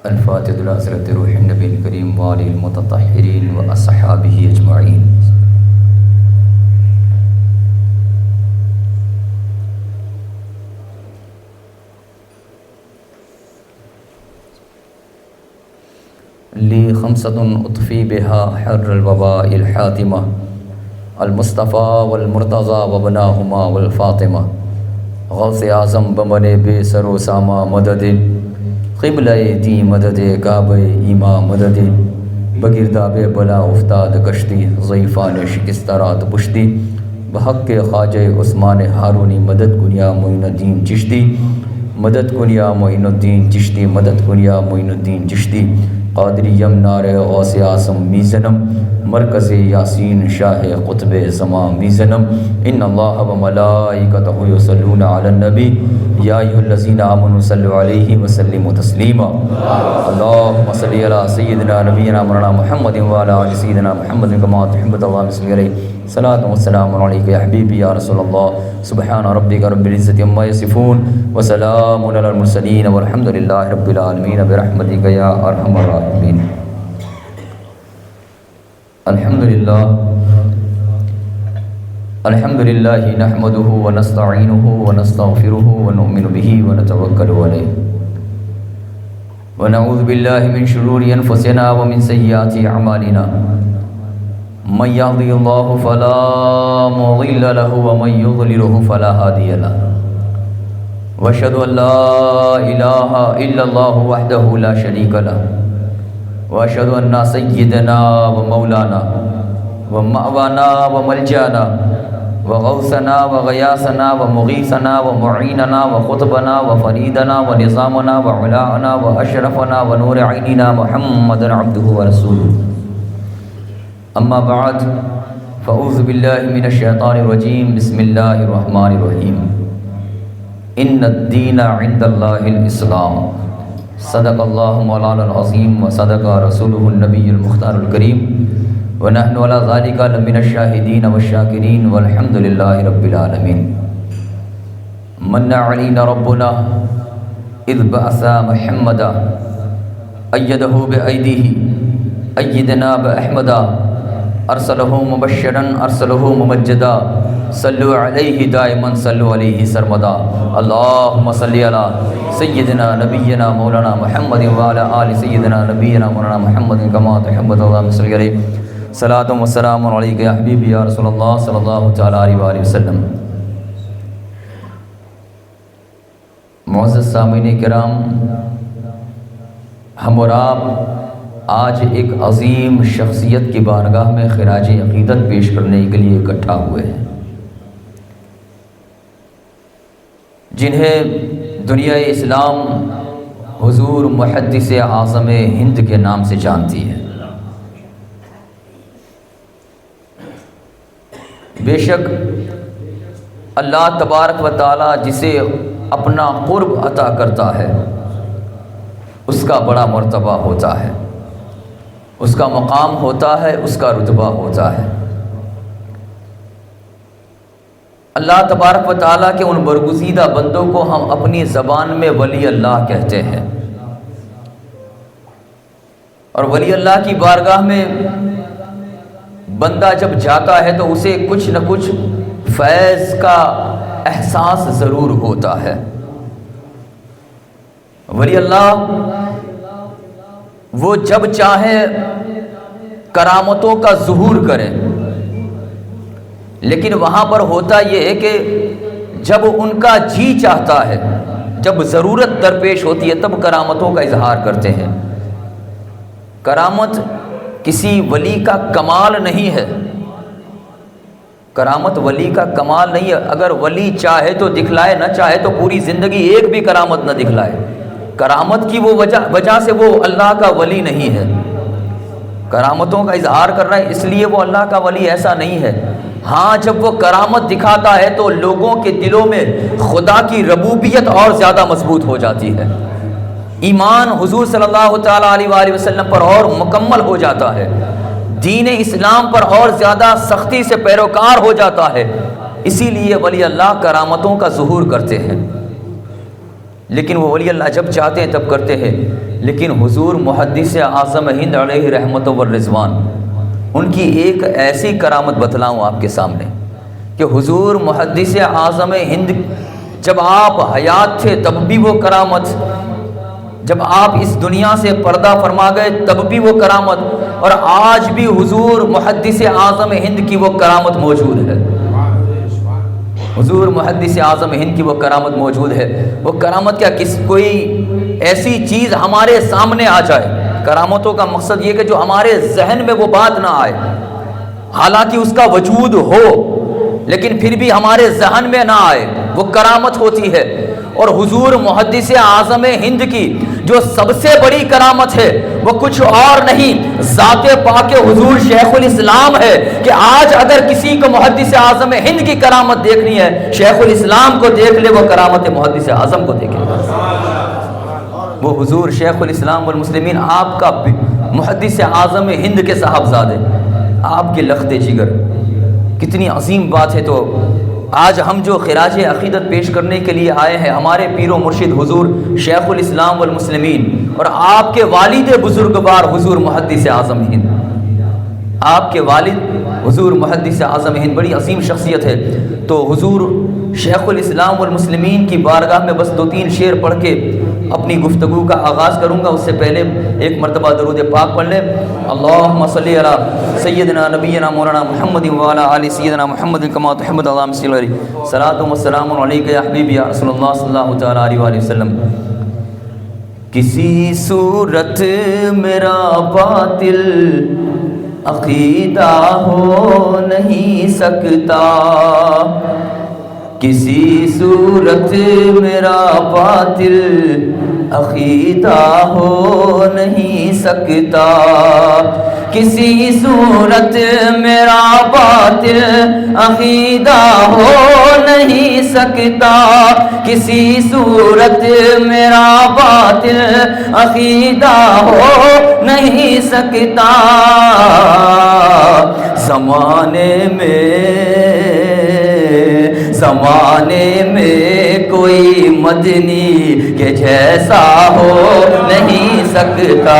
الفاتحة إلى حضرة روح النبي الكريم وآله المتطهرين وأصحابه أجمعين. لي خمسة أطفي بها حر الوباء الحاتمة المصطفى والمرتضى وابناهما والفاطمة غوث اعظم بمن بے سر و ساما مدد قبلہ دی مدد کعبہ ایما مدد بگرداب بلا افتاد کشتی ضعیفان شکسترات پشتی بحق خواجہ عثمان ہارونی مدد کنیا معین الدین چشتی مدد کنیا معین الدین چشتی مدد کنیا معین الدین چشتی قادری یمنار غوث اعظم میزنم مرکز یاسین شاہ قطب زمان میزنم ان اللہ و ملائکتہ یصلون علی النبی یا ایھا الذین آمنوا صلوا علیہ وسلموا تسلیما اللہم صلی علی سیدنا نبینا مولانا محمد وعلی آل سیدنا محمد کما تحب اللہ صلی علیہ صلاۃ و سلام علیک یا حبیبی یا رسول اللہ سبحان ربک رب العزۃ عما یصفون وسلام علی المرسلین والحمد للہ رب العالمین برحمتک یا ارحم الراحمین. الحمد للہ نحمده ونستعینه ونستغفره ونؤمن به ونتوکل علیہ ونعوذ باللہ من شرور انفسنا ومن سیئات اعمالنا من يهده الله فلا مضل له ومن يضلله فلا هادي له واشهد ان لا اله الا الله وحده لا شريك له واشهد ان سيدنا ومولانا ومأوانا وملجانا وغوثنا وغياثنا ومغيثنا ومعيننا وخطبنا وفريدنا ونظامنا وعلاءنا واشرفنا ونور عيننا محمد عبده ورسوله. اما بعد فاعوذ باللہ من الشیطان الرجیم بسم اللہ الرحمن الرحیم. ان الدین عند اللہ الاسلام صدق اللہ مولانا العظیم وصدق رسولہ النبی المختار الکریم ونحن علی ذلک لمن الشاہدین والشاکرین والحمد للہ رب العالمین. من علینا ربنا اذ بعث محمدا ایدہ بأیدیہ ایدنا بأحمدا ارسلہ مبشرا ارسلہ ممجدا صلوا علیہ دائما صلوا علیہ سرمدا. اللہم صلی علی سیدنا نبینا مولانا محمد وعلی آل سیدنا نبینا مولانا محمد کما تحب اللہ صلی علیہ صلاۃ و سلام علیک یا حبیبی یا رسول اللہ صلی اللہ تعالیٰ علیہ وآلہ وسلم. معزز سامعین کرام، ہم اور آپ آج ایک عظیم شخصیت کی بارگاہ میں خراج عقیدت پیش کرنے کے لیے اکٹھا ہوئے ہیں، جنہیں دنیا اسلام حضور محدث اعظم ہند کے نام سے جانتی ہے. بے شک اللہ تبارک و تعالی جسے اپنا قرب عطا کرتا ہے اس کا بڑا مرتبہ ہوتا ہے، اس کا مقام ہوتا ہے، اس کا رتبہ ہوتا ہے. اللہ تبارک و تعالیٰ کے ان برگزیدہ بندوں کو ہم اپنی زبان میں ولی اللہ کہتے ہیں، اور ولی اللہ کی بارگاہ میں بندہ جب جاتا ہے تو اسے کچھ نہ کچھ فیض کا احساس ضرور ہوتا ہے. ولی اللہ وہ جب چاہے کرامتوں کا ظہور کرے، لیکن وہاں پر ہوتا یہ ہے کہ جب ان کا جی چاہتا ہے، جب ضرورت درپیش ہوتی ہے تب کرامتوں کا اظہار کرتے ہیں. کرامت کسی ولی کا کمال نہیں ہے، کرامت ولی کا کمال نہیں ہے. اگر ولی چاہے تو دکھلائے، نہ چاہے تو پوری زندگی ایک بھی کرامت نہ دکھلائے. کرامت کی وہ وجہ سے وہ اللہ کا ولی نہیں ہے. کرامتوں کا اظہار کر رہا ہے اس لیے وہ اللہ کا ولی ایسا نہیں ہے. ہاں جب وہ کرامت دکھاتا ہے تو لوگوں کے دلوں میں خدا کی ربوبیت اور زیادہ مضبوط ہو جاتی ہے، ایمان حضور صلی اللہ تعالیٰ علیہ وآلہ وسلم پر اور مکمل ہو جاتا ہے، دین اسلام پر اور زیادہ سختی سے پیروکار ہو جاتا ہے. اسی لیے ولی اللہ کرامتوں کا ظہور کرتے ہیں. لیکن وہ ولی اللہ جب چاہتے ہیں تب کرتے ہیں۔ لیکن حضور محدث اعظم ہند علیہ رحمت و رضوان، ان کی ایک ایسی کرامت بتلاؤں آپ کے سامنے کہ حضور محدث اعظم ہند جب آپ حیات تھے تب بھی وہ کرامت، جب آپ اس دنیا سے پردہ فرما گئے تب بھی وہ کرامت، اور آج بھی حضور محدث اعظم ہند کی وہ کرامت موجود ہے۔ حضور محدث اعظم ہند کی وہ کرامت موجود ہے۔ وہ کرامت کیا، کوئی ایسی چیز ہمارے سامنے آ جائے، کرامتوں کا مقصد یہ کہ جو ہمارے ذہن میں وہ بات نہ آئے، حالانکہ اس کا وجود ہو لیکن پھر بھی ہمارے ذہن میں نہ آئے، وہ کرامت ہوتی ہے۔ اور حضور محدث اعظم ہند کی جو سب سے بڑی کرامت ہے وہ کچھ اور نہیں، ذات پاک حضور شیخ الاسلام ہے، کہ آج اگر کسی کو محدث اعظم ہند کی کرامت دیکھنی ہے، شیخ الاسلام کو دیکھ لے، وہ کرامت محدث اعظم کو دیکھے۔ وہ حضور شیخ الاسلام والمسلمین، آپ کا محدث اعظم ہند کے صاحبزادے، آپ کے لخت جگر، کتنی عظیم بات ہے۔ تو آج ہم جو خراج عقیدت پیش کرنے کے لیے آئے ہیں، ہمارے پیر و مرشد حضور شیخ الاسلام والمسلمین اور آپ کے والد بزرگوار حضور محدث اعظم ہند، آپ کے والد حضور محدث اعظم ہند بڑی عظیم شخصیت ہے۔ تو حضور شیخ الاسلام والمسلمین کی بارگاہ میں بس 2-3 شعر پڑھ کے اپنی گفتگو کا آغاز کروں گا۔ اس سے پہلے ایک مرتبہ درود پاک پڑھ لیں۔ اللہم صلی علی سیدنا نبینا مولانا محمد وعلی آل سیدنا محمد کما تحمد اللہم صلی علیہ صلاۃ و سلام علیک یا حبیبی یا رسول اللہ صلی اللہ تعالی علیہ وآلہ وسلم۔ کسی صورت میرا باطل عقیدہ ہو نہیں سکتا، کسی صورت میرا باطل عقیدہ ہو نہیں سکتا، کسی صورت میرا باطل عقیدہ ہو نہیں سکتا، کسی صورت میرا باطل عقیدہ ہو نہیں سکتا، زمانے میں کوئی مدنی کے جیسا ہو نہیں سکتا،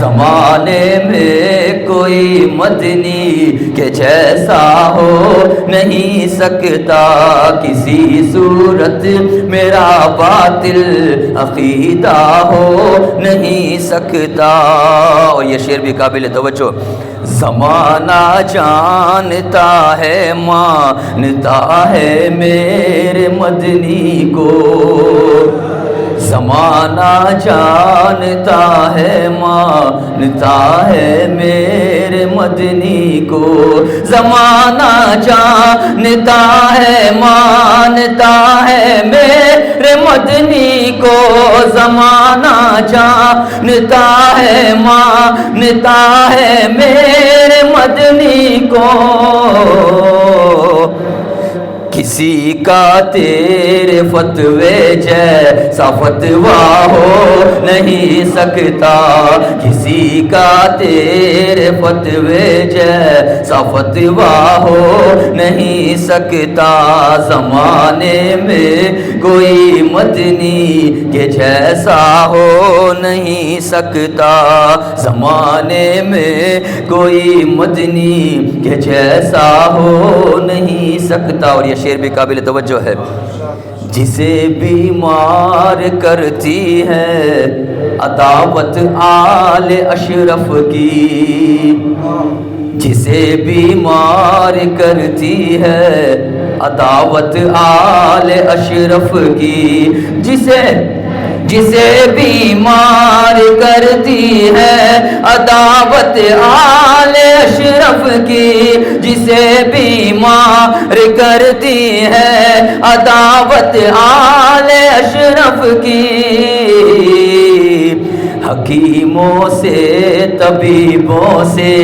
زمانے میں کوئی مدنی کے جیسا ہو نہیں سکتا، کسی صورت میرا باطل عقیدہ ہو نہیں سکتا۔ اور یہ شعر بھی قابل توجہ، زمانہ جانتا ہے مانتا ہے میرے مدنی کو، زمانہ جانتا ہے مانتا ہے میرے مدنی کو، زمانہ جانتا ہے مانتا ہے میرے مدنی کو، زمانہ جانتا ہے مانتا ہے میرے مدنی کو، کسی کا تیرے فتوے جیسا فتوا ہو نہیں سکتا، کسی کا تیرے فتوے جیسا فتوا ہو نہیں سکتا، زمانے میں کوئی مدنی کے جیسا ہو نہیں سکتا، زمانے میں کوئی مدنی کے جیسا ہو نہیں سکتا۔ اور یہ شعر بھی قابل توجہ ہے، جسے بیمار کرتی ہے عداوت آل اشرف کی، جسے بیمار کرتی ہے عداوت آل اشرف کی، جسے بیمار کرتی ہے عداوت آل اشرف کی، جسے بیمار کرتی ہے عداوت آل اشرف کی، حکیموں سے طبیبوں سے،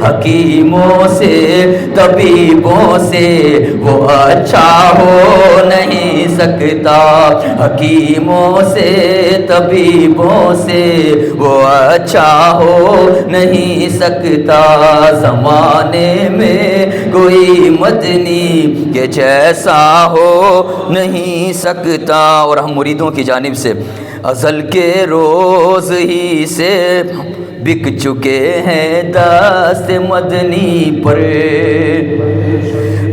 حکیموں سے طبیبوں سے وہ اچھا ہو نہیں سکتا، حکیموں سے طبیبوں سے وہ اچھا ہو نہیں سکتا، زمانے میں کوئی مدنی کے جیسا ہو نہیں سکتا۔ اور ہم مریدوں کی جانب سے ازل کے روز ہی سے بک چکے ہیں دست مدنی پر،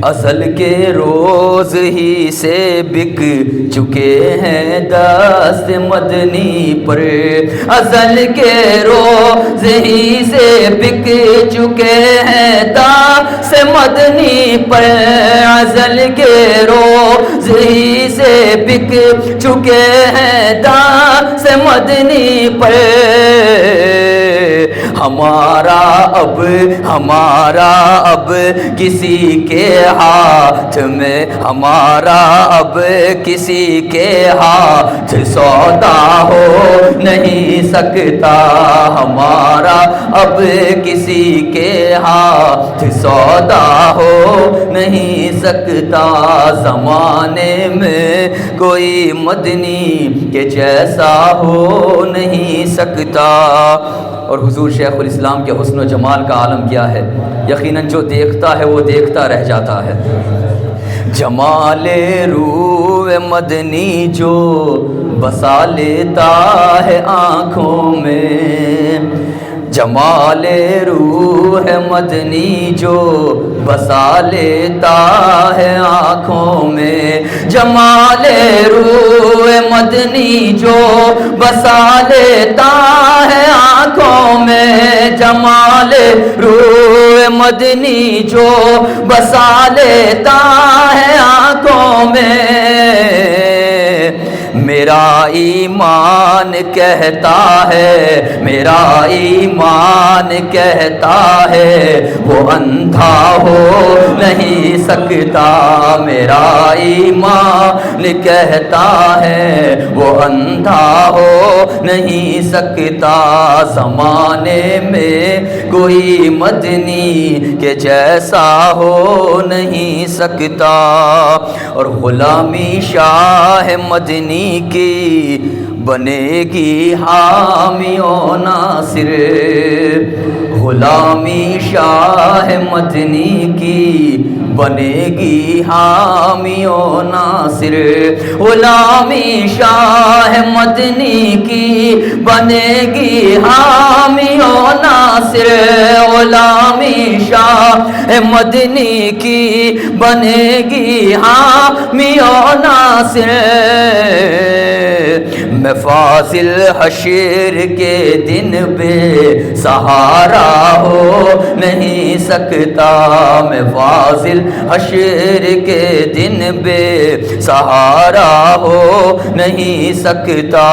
ازل کے روز ہی سے بک چکے ہیں دست مدنی پر، ازل کے روز ہی سے بک چکے ہیں دست مدنی پر، ازل کے روز ہی سے بک چکے ہیں دست مدنی پر، ہمارا اب کسی کے ہاتھ میں، ہمارا اب کسی کے ہاتھ سودا ہو نہیں سکتا، ہمارا اب کسی کے ہاتھ سودا ہو نہیں سکتا، زمانے میں کوئی مدنی کے جیسا ہو نہیں سکتا۔ اور حضور شیخ الاسلام کے حسن و جمال کا عالم کیا ہے، یقیناً جو دیکھتا ہے وہ دیکھتا رہ جاتا ہے۔ جمال روح مدنی جو بسا لیتا ہے آنکھوں میں، جمال روح مدنی جو بسا لیتا ہے آنکھوں میں، جمال روح مدنی جو بسا لیتا ہے آنکھوں میں، جمال روح مدنی جو بسا لیتا ہے آنکھوں میں، میرا ایمان کہتا ہے، میرا ایمان کہتا ہے وہ اندھا ہو نہیں سکتا، میرا ایمان کہتا ہے وہ اندھا ہو نہیں سکتا، زمانے میں کوئی مدنی کے جیسا ہو نہیں سکتا۔ اور غلامی شاہ مدنی کی بنے گی حامی و ناصر، غلامی شاہ مدنی کی بنے گی حامی و ناصر، غلامی شاہ مدنی کی بنے گی حامی و ناصر، غلامی شاہ مدنی کی بنے گی حامی و ناصر، میں فاضل حشر کے دن بے سہارا ہو نہیں سکتا، میں فاضل حشر کے دن بے سہارا ہو نہیں سکتا،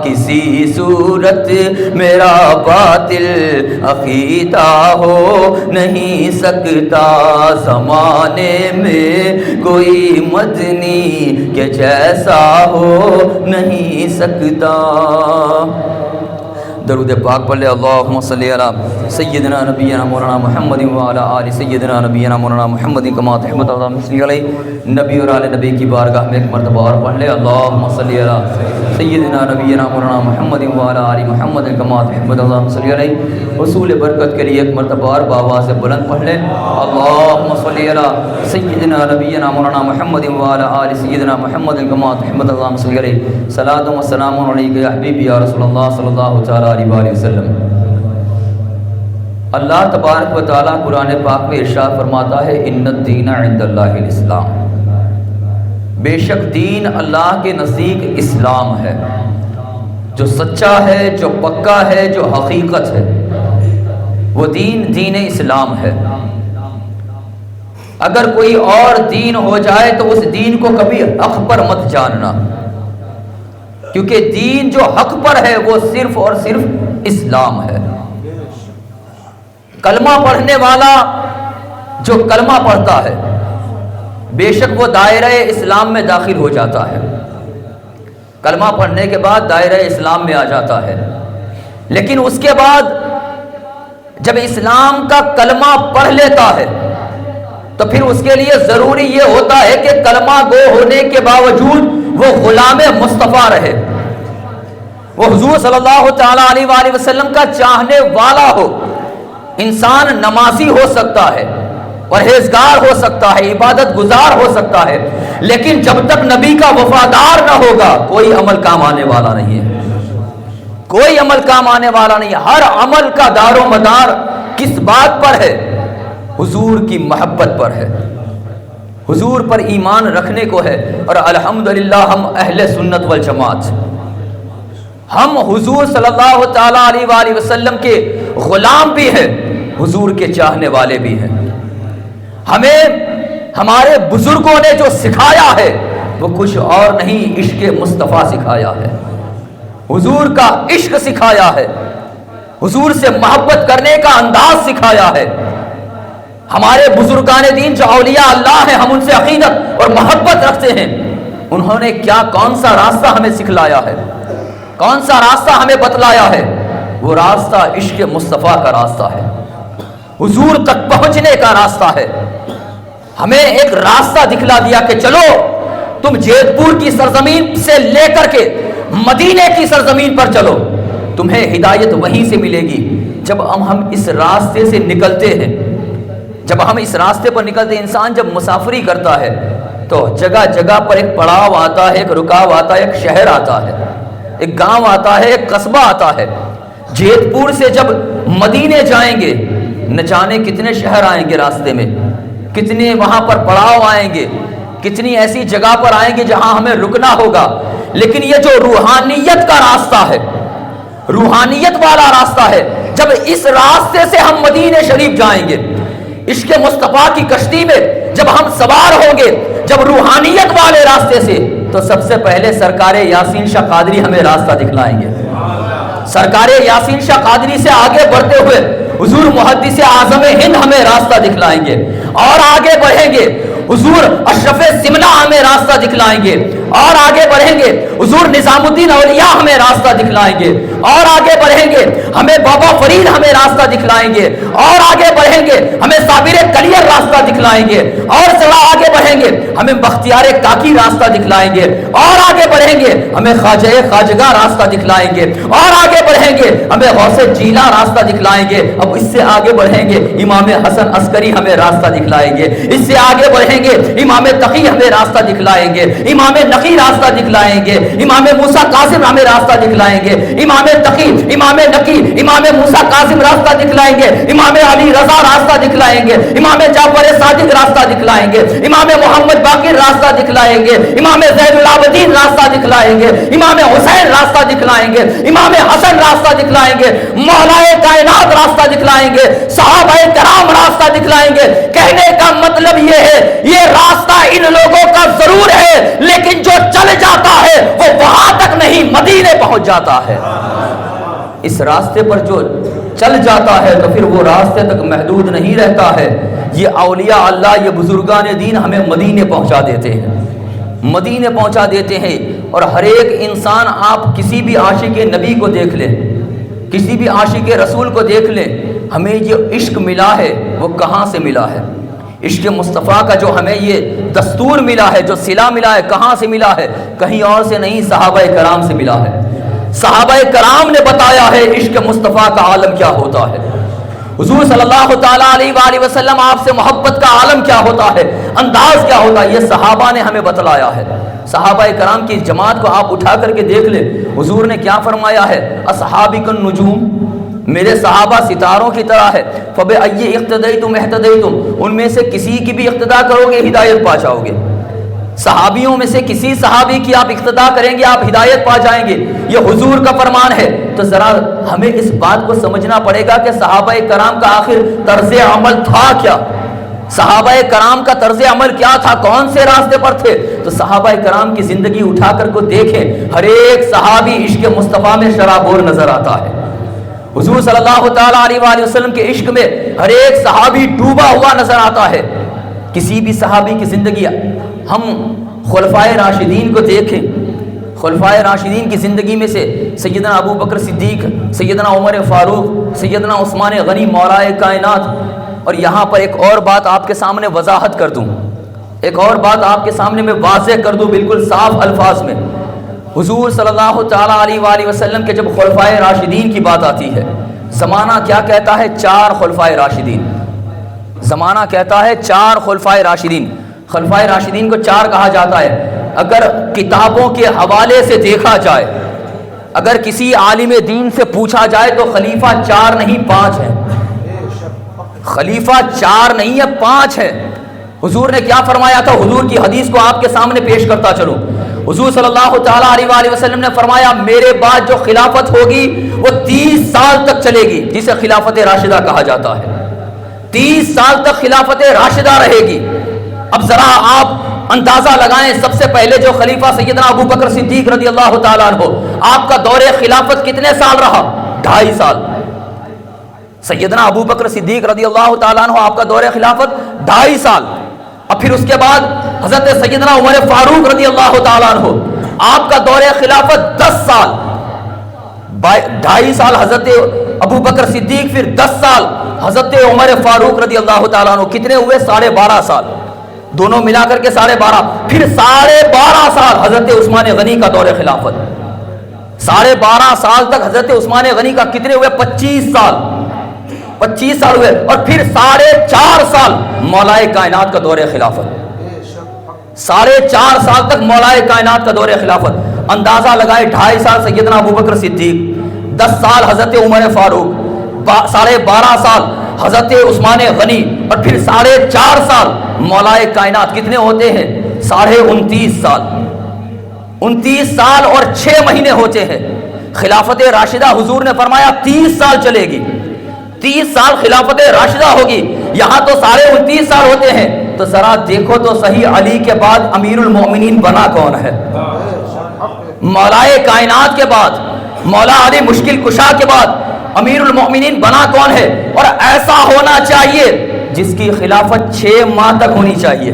کسی صورت میرا باطل عقیدہ ہو نہیں سکتا، زمانے میں کوئی مدنی کے جیسا ہو نہیں سکتا۔ درود پاک پڑھ لے، اللہم صلی علی سیدنا نبینا مولانا محمد وعلی آل سیدنا نبینا مولانا محمد کما تحمد اللہم صلی علیہ، نبی اور آل نبی کی بارگاہ میں ایک مرتبہ اور پڑھ لے، اللہم صلی علی سیدنا نبینا مولانا محمد وعلی آل محمد کما تحمد اللہم صلی علیہ، حصول برکت کے لیے ایک مرتبہ اور بآواز بلند پڑھ لے، اللہم صلی علی سیدنا نبینا مولانا محمد وعلی آل سیدنا محمد کما تحمد اللہم صلی علیہ، صلاۃ و سلام علیک یا حبیبی یا رسول اللہ صلی اللہ تعالی علیہ وسلم۔ اللہ تبارک و تعالیٰ قرآن پاک میں ارشاد فرماتا ہے، ان الدین عند اللہ الاسلام، بے شک دین اللہ کے نزدیک اسلام ہے، جو سچا ہے، جو پکا ہے، جو حقیقت ہے، وہ دین اسلام ہے۔ اگر کوئی اور دین ہو جائے تو اس دین کو کبھی حق پر مت جاننا، کیونکہ دین جو حق پر ہے وہ صرف اور صرف اسلام ہے۔ کلمہ پڑھنے والا جو کلمہ پڑھتا ہے بے شک وہ دائرہ اسلام میں داخل ہو جاتا ہے، کلمہ پڑھنے کے بعد دائرہ اسلام میں آ جاتا ہے، لیکن اس کے بعد جب اسلام کا کلمہ پڑھ لیتا ہے تو پھر اس کے لیے ضروری یہ ہوتا ہے کہ کلمہ گو ہونے کے باوجود وہ غلام مصطفیٰ رہے، وہ حضور صلی اللہ تعالیٰ علیہ وآلہ وسلم کا چاہنے والا ہو۔ انسان نمازی ہو سکتا ہے، پرہیزگار ہو سکتا ہے، عبادت گزار ہو سکتا ہے، لیکن جب تک نبی کا وفادار نہ ہوگا کوئی عمل کام آنے والا نہیں ہے، کوئی عمل کام آنے والا نہیں ہے۔ ہر عمل کا دار و مدار کس بات پر ہے؟ حضور کی محبت پر ہے، حضور پر ایمان رکھنے کو ہے۔ اور الحمدللہ ہم اہل سنت والجماعت، ہم حضور صلی اللہ تعالیٰ علیہ وآلہ وسلم کے غلام بھی ہیں، حضور کے چاہنے والے بھی ہیں۔ ہمیں ہمارے بزرگوں نے جو سکھایا ہے وہ کچھ اور نہیں، عشق مصطفیٰ سکھایا ہے، حضور کا عشق سکھایا ہے، حضور سے محبت کرنے کا انداز سکھایا ہے۔ ہمارے بزرگان دین جو اولیاء اللہ ہیں، ہم ان سے عقیدت اور محبت رکھتے ہیں، انہوں نے کون سا راستہ ہمیں سکھلایا ہے، کون سا راستہ ہمیں بتلایا ہے؟ وہ راستہ عشق مصطفیٰ کا راستہ ہے، حضور تک پہنچنے کا راستہ ہے۔ ہمیں ایک راستہ دکھلا دیا کہ چلو تم جیت پور کی سرزمین سے لے کر کے مدینے کی سرزمین پر چلو، تمہیں ہدایت وہیں سے ملے گی۔ جب ہم اس راستے سے نکلتے ہیں، جب ہم اس راستے پر نکلتے ہیں، انسان جب مسافری کرتا ہے تو جگہ جگہ پر ایک پڑاؤ آتا ہے، ایک رکاو آتا ہے، ایک شہر آتا ہے، ایک گاؤں آتا ہے، ایک قصبہ آتا ہے۔ جیت پور سے جب مدینے جائیں گے، نہ جانے کتنے شہر آئیں گے راستے میں، کتنے وہاں پر پڑاؤ آئیں گے، کتنی ایسی جگہ پر آئیں گے جہاں ہمیں رکنا ہوگا۔ لیکن یہ جو روحانیت کا راستہ ہے، روحانیت والا راستہ ہے، جب اس راستے سے ہم مدینے شریف جائیں گے، عشق مصطفیٰ کی کشتی میں جب ہم سوار ہوں گے، جب روحانیت والے راستے سے، تو سب سے پہلے سرکار یاسین شاہ قادری ہمیں راستہ دکھلائیں گے۔ سرکار یاسین شاہ قادری سے آگے بڑھتے ہوئے حضور محدث اعظم ہند ہمیں راستہ دکھلائیں گے، اور آگے بڑھیں گے حضور اشرف سمنہ ہمیں راستہ دکھلائیں گے، اور آگے بڑھیں گے حضور نظام الدین اولیاء ہمیں راستہ دکھلائیں گے، اور آگے بڑھیں گے ہمیں بابا فرید ہمیں راستہ دکھلائیں گے، اور آگے بڑھیں گے ہمیں صابر کلیر راستہ دکھلائیں گے، اور ذرا آگے بڑھیں گے ہمیں بختیار کاکی راستہ دکھلائیں گے، اور آگے بڑھیں گے ہمیں خواجہ خواجگاہ راستہ دکھلائیں گے، اور آگے بڑھیں گے ہمیں غوث جیلہ راستہ دکھلائیں گے۔ اب اس سے آگے بڑھیں گے امام حسن عسکری ہمیں راستہ دکھلائیں گے، اس سے آگے بڑھیں گے امام تقی ہمیں راستہ دکھلائیں گے، امام نقی راستہ دکھلائیں گے، امام موسیٰ کاظم ہمیں راستہ دکھلائیں گے، امام تقی، امام نقی، امام موسیٰ کاظم راستہ دکھلائیں گے، امام علی رضا راستہ دکھلائیں گے، امام جعفر صادق راستہ دکھلائیں گے، امام محمد باقر راستہ دکھلائیں گے، امام زین العابدین راستہ دکھلائیں گے، امام حسین راستہ دکھلائیں گے، امام حسن راستہ دکھلائیں گے، مولا کائنات راستہ دکھلائیں گے، صحابہ کرام راستہ دکھلائیں گے۔ کہنے کا مطلب یہ ہے، یہ راستہ ان لوگوں کا ضرور ہے، لیکن جو چل جاتا ہے وہ وہاں تک نہیں، مدینے پہنچ جاتا ہے۔ اس راستے پر جو چل جاتا ہے تو پھر وہ راستے تک محدود نہیں رہتا ہے۔ یہ اولیاء اللہ، یہ بزرگان دین ہمیں مدینے پہنچا دیتے ہیں، مدینے پہنچا دیتے ہیں۔ اور ہر ایک انسان، آپ کسی بھی عاشق نبی کو دیکھ لیں، کسی بھی عاشق رسول کو دیکھ لیں، ہمیں جو عشق ملا ہے وہ کہاں سے ملا ہے؟ عشق مصطفیٰ کا جو ہمیں یہ دستور ملا ہے، جو صلہ ملا ہے، کہاں سے ملا ہے؟ کہیں اور سے نہیں، صحابہ کرام سے ملا ہے۔ صحابہ کرام نے بتایا ہے عشق مصطفیٰ کا عالم کیا ہوتا ہے۔ حضور صلی اللہ تعالیٰ علیہ وآلہ وسلم آپ سے محبت کا عالم کیا ہوتا ہے، انداز کیا ہوتا ہے، یہ صحابہ نے ہمیں بتلایا ہے۔ صحابہ کرام کی جماعت کو آپ اٹھا کر کے دیکھ لیں، حضور نے کیا فرمایا ہے؟ اصحابک النجوم، میرے صحابہ ستاروں کی طرح ہے، فبأی اقتدیتم اہتدیتم، ان میں سے کسی کی بھی اقتدا کرو گے ہدایت پا جاؤ گے۔ صحابیوں میں سے کسی صحابی کی آپ اقتدا کریں گے آپ ہدایت پا جائیں گے، یہ حضور کا فرمان ہے۔ تو ذرا ہمیں اس بات کو سمجھنا پڑے گا کہ صحابہ کرام کا آخر طرز عمل تھا کیا، صحابہ کرام کا طرز عمل کیا تھا، کون سے راستے پر تھے؟ تو صحابہ کرام کی زندگی اٹھا کر کو دیکھیں، ہر ایک صحابی عشق مصطفیٰ میں شرابور نظر آتا ہے۔ حضور صلی اللہ تعالیٰ علیہ وآلہ وسلم کے عشق میں ہر ایک صحابی ڈوبا ہوا نظر آتا ہے۔ کسی بھی صحابی کی زندگی، ہم خلفائے راشدین کو دیکھیں، خلفائے راشدین کی زندگی میں سے سیدنا ابو بکر صدیق، سیدنا عمر فاروق، سیدنا عثمان غنی مولا کائنات. اور یہاں پر ایک اور بات آپ کے سامنے وضاحت کر دوں، ایک اور بات آپ کے سامنے میں واضح کر دوں بالکل صاف الفاظ میں. حضور صلی اللہ تعالیٰ علیہ وآلہ وسلم کے جب خلفائے راشدین کی بات آتی ہے، زمانہ کیا کہتا ہے؟ 4 خلفائے راشدین. زمانہ کہتا ہے 4 خلفائے راشدین. خلفائے راشدین کو 4 کہا جاتا ہے. اگر کتابوں کے حوالے سے دیکھا جائے، اگر کسی عالم دین سے پوچھا جائے تو خلیفہ 4 نہیں 5 ہے. خلیفہ 4 نہیں ہے 5 ہے. حضور نے کیا فرمایا تھا؟ حضور کی حدیث کو آپ کے سامنے پیش کرتا چلوں. حضور صلی اللہ تعالیٰ علیہ وآلہ وسلم نے فرمایا میرے بعد جو خلافت ہوگی وہ 30 سال تک چلے گی، جسے خلافت راشدہ کہا جاتا ہے. 30 سال تک خلافت راشدہ رہے گی. اب ذرا آپ اندازہ لگائیں، سب سے پہلے جو خلیفہ سیدنا ابو بکر صدیق رضی اللہ تعالیٰ عنہ، آپ کا دور خلافت کتنے سال رہا؟ 2.5 سال. سیدنا ابو بکر صدیق رضی اللہ تعالیٰ عنہ آپ کا دور خلافت 2.5 سال. اب پھر اس کے بعد حضرت سیدنا عمر فاروق رضی اللہ تعالیٰ عنہ آپ کا دور خلافت 10 سال. 2.5 سال حضرت ابو بکر صدیق، پھر 10 سال حضرت عمر فاروق رضی اللہ تعالیٰ عنہ. کتنے ہوئے؟ 12.5 سال. دونوں ملا کر کے 12.5. پھر 12.5 سال حضرت عثمان غنی کا دور خلافت. 12.5 سال تک حضرت عثمان غنی کا کتنے ہوئے؟ 25 سال. 25 سال ہوئے. اور پھر 4.5 سال مولائے کائنات کا دور خلافت. 4.5 سال تک مولائے کائنات کا دور خلافت. اندازہ لگائے 2.5 سال سیدنا ابو بکر صدیق، 10 سال حضرت عمر فاروق، 12.5 سال حضرت عثمان غنی، اور پھر 4.5 سال مولائے کائنات. کتنے ہوتے ہیں؟ 29.5 سال. 29 سال اور 6 مہینے ہوتے ہیں. خلافت راشدہ حضور نے فرمایا 30 سال چلے گی. 30 سال خلافت راشدہ ہوگی. یہاں تو 29.5 سال ہوتے ہیں. تو ذرا دیکھو تو صحیح، علی کے بعد امیر المومنین بنا کون ہے؟ مولائے کائنات کے بعد، مولا علی مشکل کشا کے بعد امیر المومنین بنا کون ہے؟ اور ایسا ہونا چاہیے جس کی خلافت 6 ماہ تک ہونی چاہیے.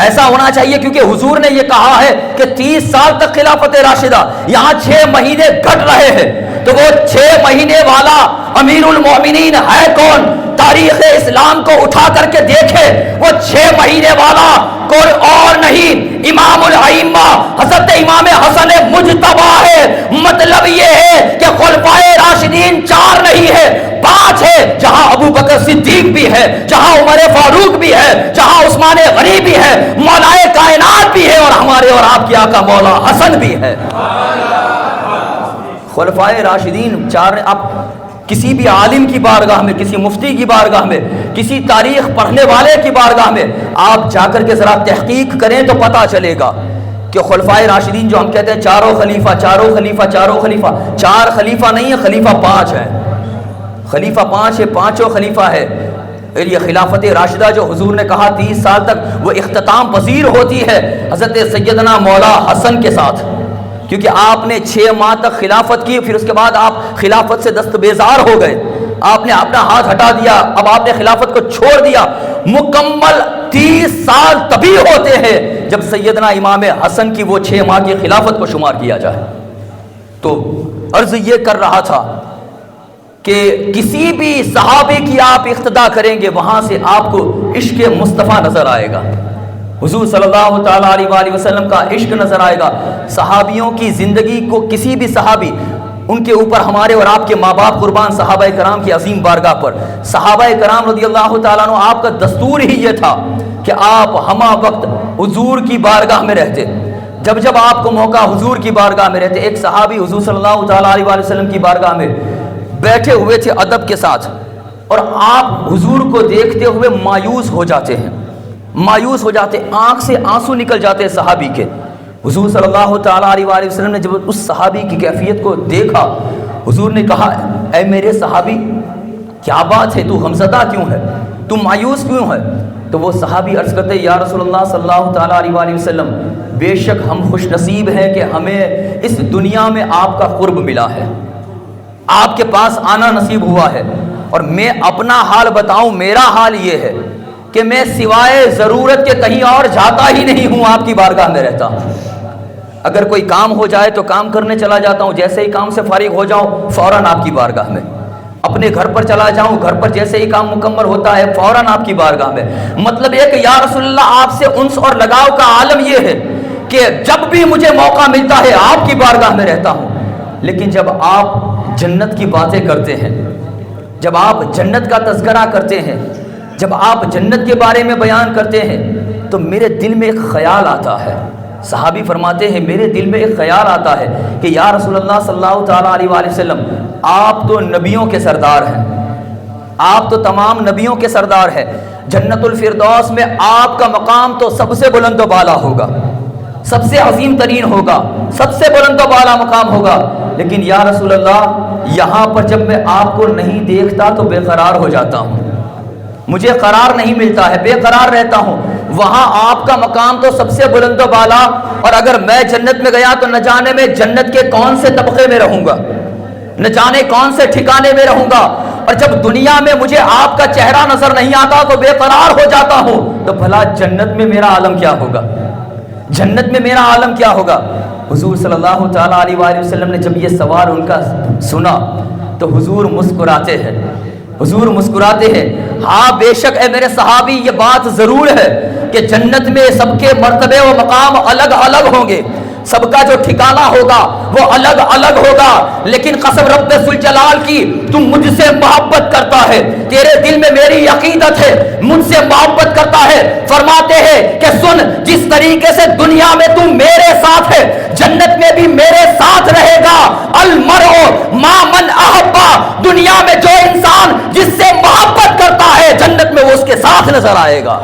ایسا ہونا چاہیے کیونکہ حضور نے یہ کہا ہے کہ 30 سال تک خلافت راشدہ، یہاں 6 مہینے گھٹ رہے ہیں. تو وہ 6 مہینے والا امیر المومنین ہے کون؟ تاریخ اسلام کو اٹھا کر کے دیکھے. وہ 6 مہینے والا کوئی اور نہیں، امام الائمہ حضرت امام حسن مجتبی ہے. مطلب یہ ہے کہ خلفائے راشدین 4 نہیں ہے، 5 ہے. جہاں ابو بکر صدیق بھی ہے، جہاں عمر فاروق بھی ہے، جہاں عثمان غنی بھی ہے، مولائے کائنات بھی ہے، اور ہمارے اور آپ کے آقا مولا حسن بھی ہے. خلفائے راشدین 4. آپ کسی بھی عالم کی بارگاہ میں، کسی مفتی کی بارگاہ میں، کسی تاریخ پڑھنے والے کی بارگاہ میں آپ جا کر کے ذرا تحقیق کریں تو پتہ چلے گا کہ خلفائے راشدین جو ہم کہتے ہیں 4 خلیفہ 4 خلیفہ 4 خلیفہ، 4 خلیفہ نہیں ہے، خلیفہ 5 ہے. خلیفہ 5 ہے، 5 خلیفہ ہے. یہ خلافت راشدہ جو حضور نے کہا 30 سال تک، وہ اختتام پذیر ہوتی ہے حضرت سیدنا مولا حسن کے ساتھ، کیونکہ آپ نے 6 ماہ تک خلافت کی. پھر اس کے بعد آپ خلافت سے دست بیزار ہو گئے، آپ نے اپنا ہاتھ ہٹا دیا، اب آپ نے خلافت کو چھوڑ دیا. مکمل 30 سال تبھی ہوتے ہیں جب سیدنا امام حسن کی وہ 6 ماہ کی خلافت کو شمار کیا جائے. تو عرض یہ کر رہا تھا کہ کسی بھی صحابی کی آپ اقتدا کریں گے، وہاں سے آپ کو عشق مصطفیٰ نظر آئے گا، حضور صلی اللہ تعالیٰ علیہ وآلہ وسلم کا عشق نظر آئے گا. صحابیوں کی زندگی کو کسی بھی صحابی، ان کے اوپر ہمارے اور آپ کے ماں باپ قربان، صحابہ کرام کی عظیم بارگاہ پر صحابہ کرام رضی اللہ تعالیٰ عنہ، آپ کا دستور ہی یہ تھا کہ آپ ہمہ وقت حضور کی بارگاہ میں رہتے. جب جب آپ کو موقع حضور کی بارگاہ میں رہتے. ایک صحابی حضور صلی اللہ تعالیٰ علیہ وآلہ وسلم کی بارگاہ میں بیٹھے ہوئے تھے ادب کے ساتھ، اور آپ حضور کو دیکھتے ہوئے مایوس ہو جاتے ہیں، مایوس ہو جاتے، آنکھ سے آنسو نکل جاتے صحابی کے. حضور صلی اللہ تعالیٰ علیہ وآلہ وسلم نے جب اس صحابی کی کیفیت کو دیکھا، حضور نے کہا اے میرے صحابی، کیا بات ہے، تو غمزدہ کیوں ہے، تو مایوس کیوں ہے؟ تو وہ صحابی عرض کرتے یا رسول اللہ صلی اللہ تعالیٰ علیہ وآلہ وسلم، بے شک ہم خوش نصیب ہیں کہ ہمیں اس دنیا میں آپ کا قرب ملا ہے، آپ کے پاس آنا نصیب ہوا ہے. اور میں اپنا حال بتاؤں، میرا حال یہ ہے کہ میں سوائے ضرورت کے کہیں اور جاتا ہی نہیں ہوں، آپ کی بارگاہ میں رہتا ہوں. اگر کوئی کام ہو جائے تو کام کرنے چلا جاتا ہوں، جیسے ہی کام سے فارغ ہو جاؤں فوراً آپ کی بارگاہ میں، اپنے گھر پر چلا جاؤں، گھر پر جیسے ہی کام مکمل ہوتا ہے فوراً آپ کی بارگاہ میں۔ مطلب یہ کہ یا رسول اللہ آپ سے انس اور لگاؤ کا عالم یہ ہے کہ جب بھی مجھے موقع ملتا ہے آپ کی بارگاہ میں رہتا ہوں۔ لیکن جب آپ جنت کی باتیں کرتے ہیں، جب آپ جنت کا تذکرہ کرتے ہیں، جب آپ جنت کے بارے میں بیان کرتے ہیں تو میرے دل میں ایک خیال آتا ہے۔ صحابی فرماتے ہیں میرے دل میں ایک خیال آتا ہے کہ یا رسول اللہ صلی اللہ تعالیٰ علیہ وآلہ وسلم آپ تو نبیوں کے سردار ہیں، آپ تو تمام نبیوں کے سردار ہیں، جنت الفردوس میں آپ کا مقام تو سب سے بلند و بالا ہوگا، سب سے عظیم ترین ہوگا، سب سے بلند و بالا مقام ہوگا، لیکن یا رسول اللہ یہاں پر جب میں آپ کو نہیں دیکھتا تو بے قرار ہو جاتا ہوں، مجھے قرار نہیں ملتا ہے، بے قرار رہتا ہوں۔ وہاں آپ کا مقام تو سب سے بلند و بالا، اور اگر میں جنت میں گیا تو نہ جانے میں جنت کے کون سے طبقے میں رہوں گا، نہ جانے کون سے ٹھکانے میں رہوں گا، اور جب دنیا میں مجھے آپ کا چہرہ نظر نہیں آتا تو بے قرار ہو جاتا ہوں، تو بھلا جنت میں میرا عالم کیا ہوگا، جنت میں میرا عالم کیا ہوگا۔ حضور صلی اللہ تعالیٰ علیہ وآلہ وسلم نے جب یہ سوال ان کا سنا تو حضور مسکراتے ہیں، حضور مسکراتے ہیں۔ ہاں بے شک اے میرے صحابی یہ بات ضرور ہے کہ جنت میں سب کے مرتبے و مقام الگ الگ ہوں گے، سب کا جو ٹھکانہ ہوگا وہ الگ الگ ہوگا، لیکن قسم رب ذوالجلال کی تم مجھ سے محبت کرتا ہے، تیرے دل میں میری عقیدت ہے، مجھ سے محبت کرتا ہے۔ فرماتے ہیں کہ سن جس طریقے سے دنیا میں تم میرے ساتھ ہے جنت میں بھی میرے ساتھ رہے گا۔ المرء مع من احبا، دنیا میں جو انسان جس سے محبت کرتا ہے جنت میں وہ اس کے ساتھ نظر آئے گا۔